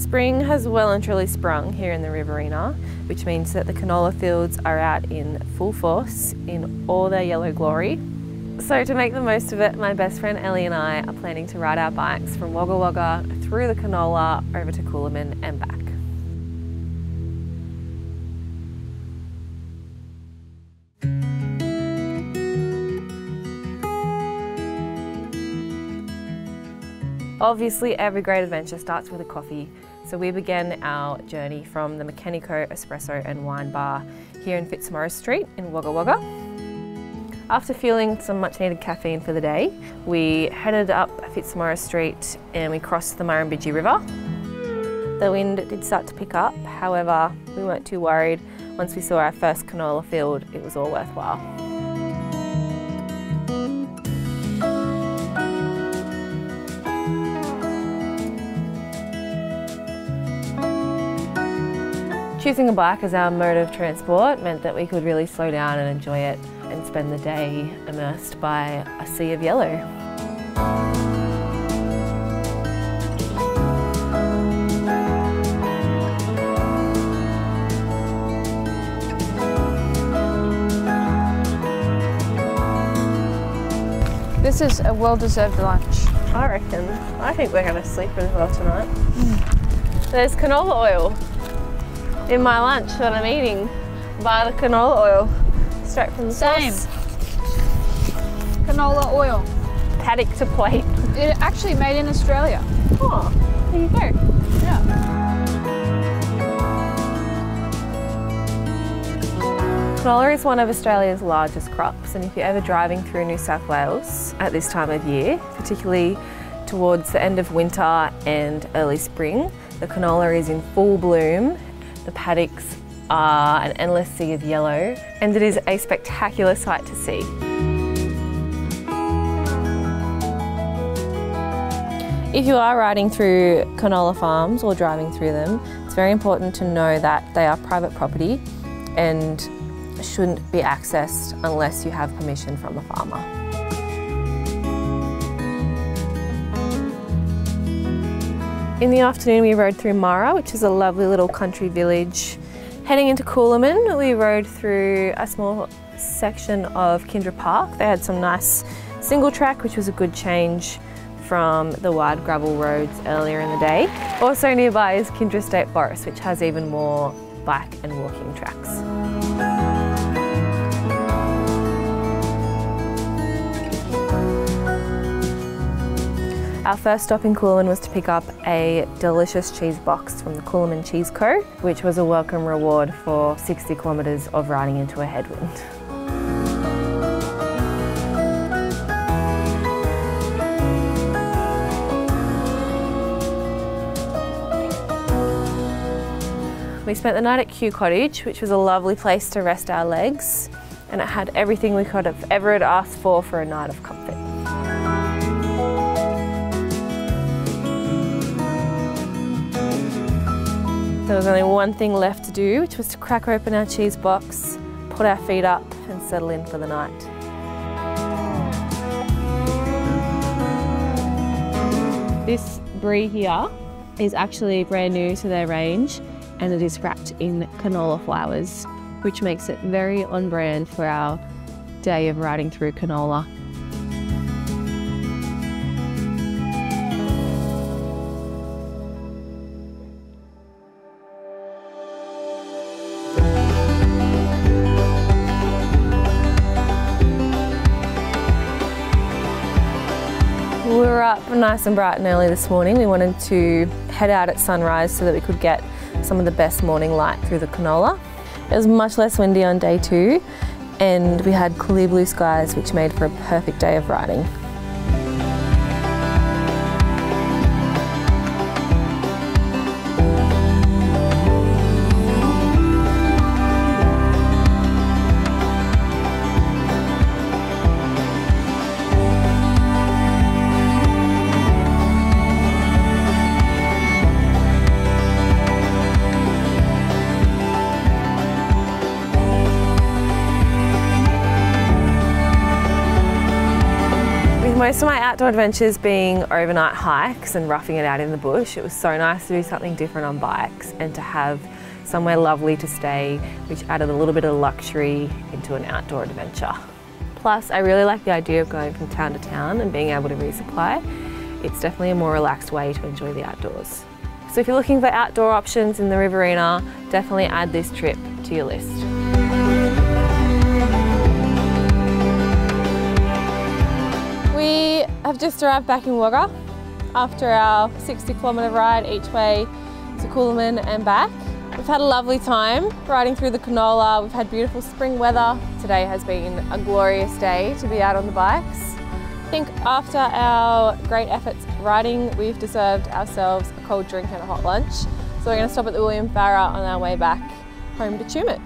Spring has well and truly sprung here in the Riverina, which means that the canola fields are out in full force in all their yellow glory. So to make the most of it, my best friend Ellie and I are planning to ride our bikes from Wagga Wagga through the canola over to Coolamon and back. Obviously, every great adventure starts with a coffee, so we began our journey from the Mechanico Espresso and Wine Bar here in Fitzmaurice Street in Wagga Wagga. After fueling some much needed caffeine for the day, we headed up Fitzmaurice Street and we crossed the Murrumbidgee River. The wind did start to pick up, however, we weren't too worried. Once we saw our first canola field, it was all worthwhile. Choosing a bike as our mode of transport meant that we could really slow down and enjoy it and spend the day immersed by a sea of yellow. This is a well-deserved lunch. I reckon. I think we're going to sleep as well tonight. There's canola oil in my lunch that I'm eating by the canola oil, straight from the source. Canola oil. Paddock to plate. It actually made in Australia. Oh, there you go. Yeah. Canola is one of Australia's largest crops, and if you're ever driving through New South Wales at this time of year, particularly towards the end of winter and early spring, the canola is in full bloom. The paddocks are an endless sea of yellow, and it is a spectacular sight to see. If you are riding through canola farms or driving through them, it's very important to know that they are private property and shouldn't be accessed unless you have permission from the farmer. In the afternoon we rode through Mara, which is a lovely little country village. Heading into Coolamon, we rode through a small section of Kindra Park. They had some nice single track, which was a good change from the wide gravel roads earlier in the day. Also nearby is Kindra State Forest, which has even more bike and walking tracks. Our first stop in Coolamon was to pick up a delicious cheese box from the Coolamon Cheese Co, which was a welcome reward for 60 kilometres of riding into a headwind. We spent the night at Kew Cottage, which was a lovely place to rest our legs, and it had everything we could have ever asked for a night of comfort. There was only one thing left to do, which was to crack open our cheese box, put our feet up and settle in for the night. This brie here is actually brand new to their range, and it is wrapped in canola flowers, which makes it very on brand for our day of riding through canola. We were up nice and bright and early this morning. We wanted to head out at sunrise so that we could get some of the best morning light through the canola. It was much less windy on day 2, and we had clear blue skies, which made for a perfect day of riding. most of my outdoor adventures being overnight hikes and roughing it out in the bush. It was so nice to do something different on bikes and to have somewhere lovely to stay, which added a little bit of luxury into an outdoor adventure. Plus, I really like the idea of going from town to town and being able to resupply. It's definitely a more relaxed way to enjoy the outdoors. So if you're looking for outdoor options in the Riverina, definitely add this trip to your list. We have just arrived back in Wagga after our 60-kilometre ride each way to Coolamon and back. We've had a lovely time riding through the canola. We've had beautiful spring weather. Today has been a glorious day to be out on the bikes. I think after our great efforts riding, we've deserved ourselves a cold drink and a hot lunch. So we're going to stop at the William Farrer on our way back home to Tumut.